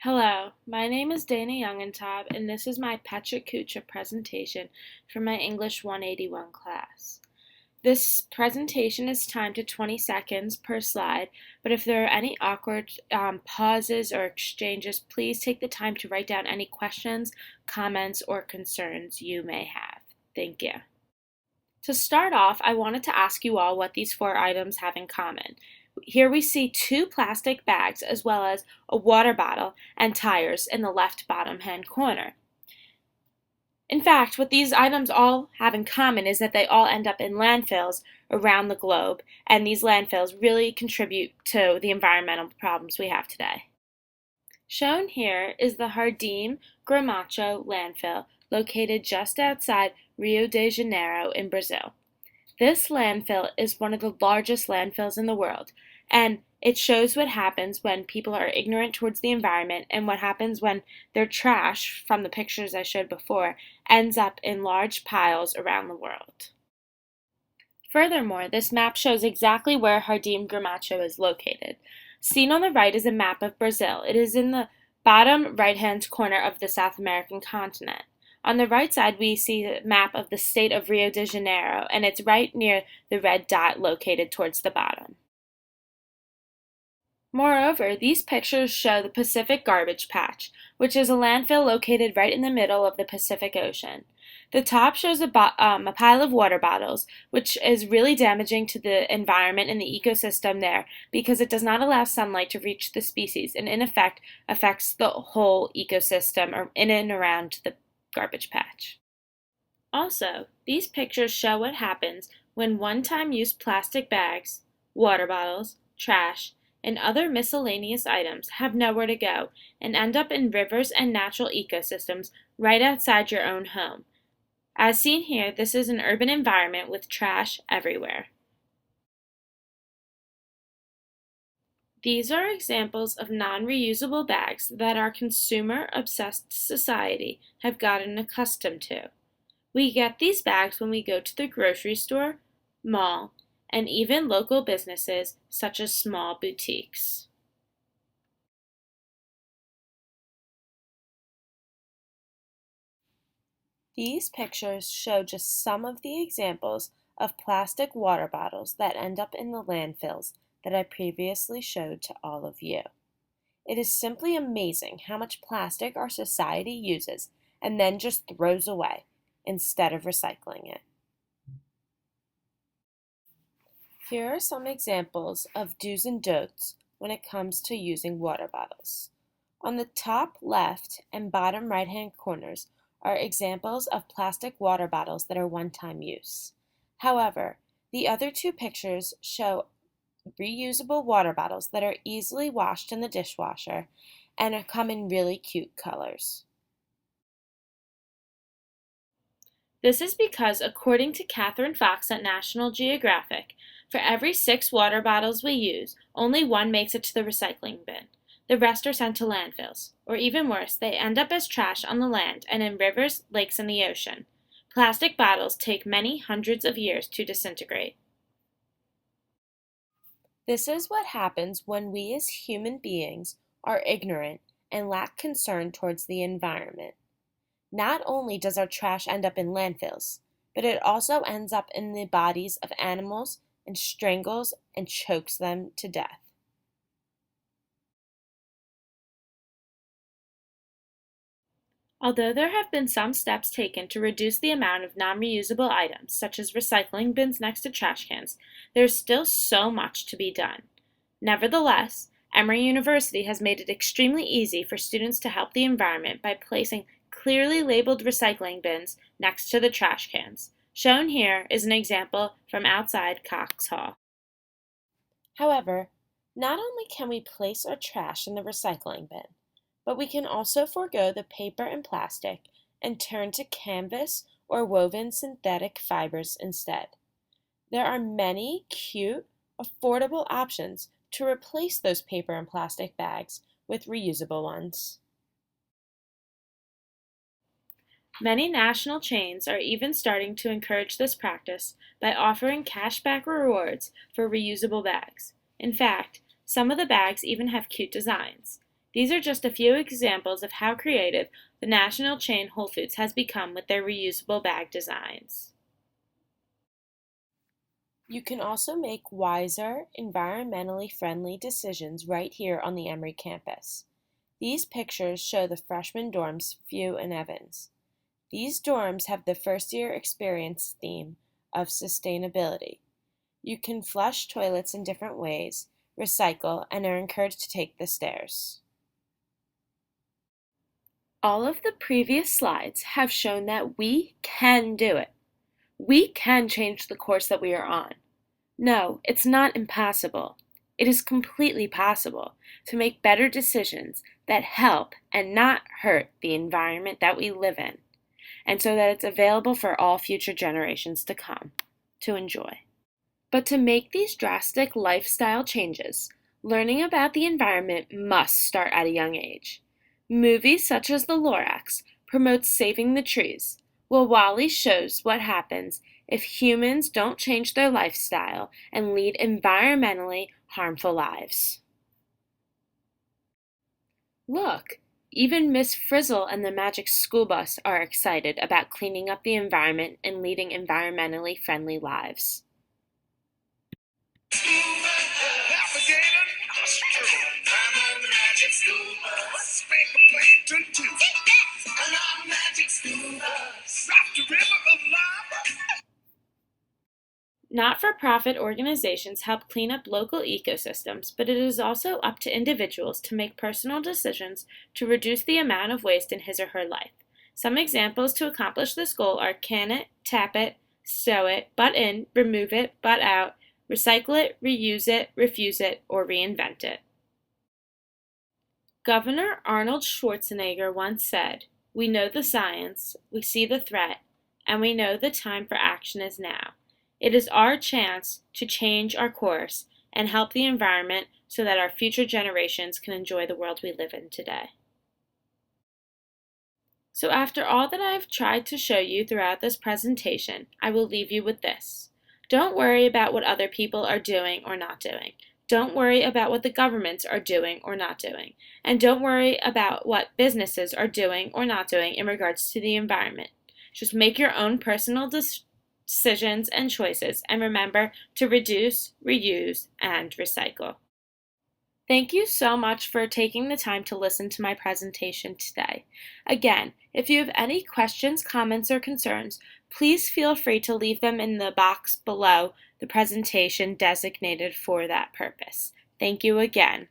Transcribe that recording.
Hello, my name is Dana Youngentab, and this is my PechaKucha presentation for my English 181 class. This presentation is timed to 20 seconds per slide, but if there are any awkward pauses or exchanges, please take the time to write down any questions, comments, or concerns you may have. Thank you. To start off, I wanted to ask you all what these four items have in common. Here we see two plastic bags as well as a water bottle and tires in the left bottom hand corner. In fact, what these items all have in common is that they all end up in landfills around the globe, and these landfills really contribute to the environmental problems we have today. Shown here is the Jardim Gramacho landfill located just outside Rio de Janeiro in Brazil. This landfill is one of the largest landfills in the world, and it shows what happens when people are ignorant towards the environment and what happens when their trash, from the pictures I showed before, ends up in large piles around the world. Furthermore, this map shows exactly where Jardim Gramacho is located. Seen on the right is a map of Brazil. It is in the bottom right-hand corner of the South American continent. On the right side, we see a map of the state of Rio de Janeiro, and it's right near the red dot located towards the bottom. Moreover, these pictures show the Pacific Garbage Patch, which is a landfill located right in the middle of the Pacific Ocean. The top shows a pile of water bottles, which is really damaging to the environment and the ecosystem there because it does not allow sunlight to reach the species and in effect affects the whole ecosystem in and around the garbage patch. Also, these pictures show what happens when one-time use plastic bags, water bottles, trash, and other miscellaneous items have nowhere to go and end up in rivers and natural ecosystems right outside your own home. As seen here, this is an urban environment with trash everywhere. These are examples of non-reusable bags that our consumer-obsessed society have gotten accustomed to. We get these bags when we go to the grocery store, mall, and even local businesses such as small boutiques. These pictures show just some of the examples of plastic water bottles that end up in the landfills that I previously showed to all of you. It is simply amazing how much plastic our society uses and then just throws away instead of recycling it. Here are some examples of do's and don'ts when it comes to using water bottles. On the top left and bottom right-hand corners are examples of plastic water bottles that are one-time use. However, the other two pictures show reusable water bottles that are easily washed in the dishwasher and come in really cute colors. This is because, according to Catherine Fox at National Geographic, for every 6 water bottles we use, only 1 makes it to the recycling bin. The rest are sent to landfills, or even worse, they end up as trash on the land and in rivers, lakes, and the ocean. Plastic bottles take many hundreds of years to disintegrate. This is what happens when we as human beings are ignorant and lack concern towards the environment. Not only does our trash end up in landfills, but it also ends up in the bodies of animals and strangles and chokes them to death. Although there have been some steps taken to reduce the amount of non-reusable items, such as recycling bins next to trash cans, there is still so much to be done. Nevertheless, Emory University has made it extremely easy for students to help the environment by placing clearly labeled recycling bins next to the trash cans. Shown here is an example from outside Cox Hall. However, not only can we place our trash in the recycling bin, but we can also forego the paper and plastic and turn to canvas or woven synthetic fibers instead. There are many cute, affordable options to replace those paper and plastic bags with reusable ones. Many national chains are even starting to encourage this practice by offering cashback rewards for reusable bags. In fact, some of the bags even have cute designs. These are just a few examples of how creative the national chain Whole Foods has become with their reusable bag designs. You can also make wiser, environmentally friendly decisions right here on the Emory campus. These pictures show the freshman dorms Few and Evans. These dorms have the first year experience theme of sustainability. You can flush toilets in different ways, recycle, and are encouraged to take the stairs. All of the previous slides have shown that we can do it. We can change the course that we are on. No, it's not impossible. It is completely possible to make better decisions that help and not hurt the environment that we live in, and so that it's available for all future generations to come to enjoy. But to make these drastic lifestyle changes, learning about the environment must start at a young age. Movies such as The Lorax promote saving the trees, while WALL-E shows what happens if humans don't change their lifestyle and lead environmentally harmful lives. Look, even Miss Frizzle and the Magic School Bus are excited about cleaning up the environment and leading environmentally friendly lives. Navigator nostril, climb on the magic school bus, make a plane to two. Along magic school bus, drop the river of lava. Not-for-profit organizations help clean up local ecosystems, but it is also up to individuals to make personal decisions to reduce the amount of waste in his or her life. Some examples to accomplish this goal are can it, tap it, sew it, butt in, remove it, butt out, recycle it, reuse it, refuse it, or reinvent it. Governor Arnold Schwarzenegger once said, "We know the science, we see the threat, and we know the time for action is now. It is our chance to change our course and help the environment so that our future generations can enjoy the world we live in today." So after all that I have tried to show you throughout this presentation, I will leave you with this. Don't worry about what other people are doing or not doing. Don't worry about what the governments are doing or not doing. And don't worry about what businesses are doing or not doing in regards to the environment. Just make your own personal decisions and choices, and remember to reduce, reuse, and recycle. Thank you so much for taking the time to listen to my presentation today. Again, if you have any questions, comments, or concerns, please feel free to leave them in the box below the presentation designated for that purpose. Thank you again.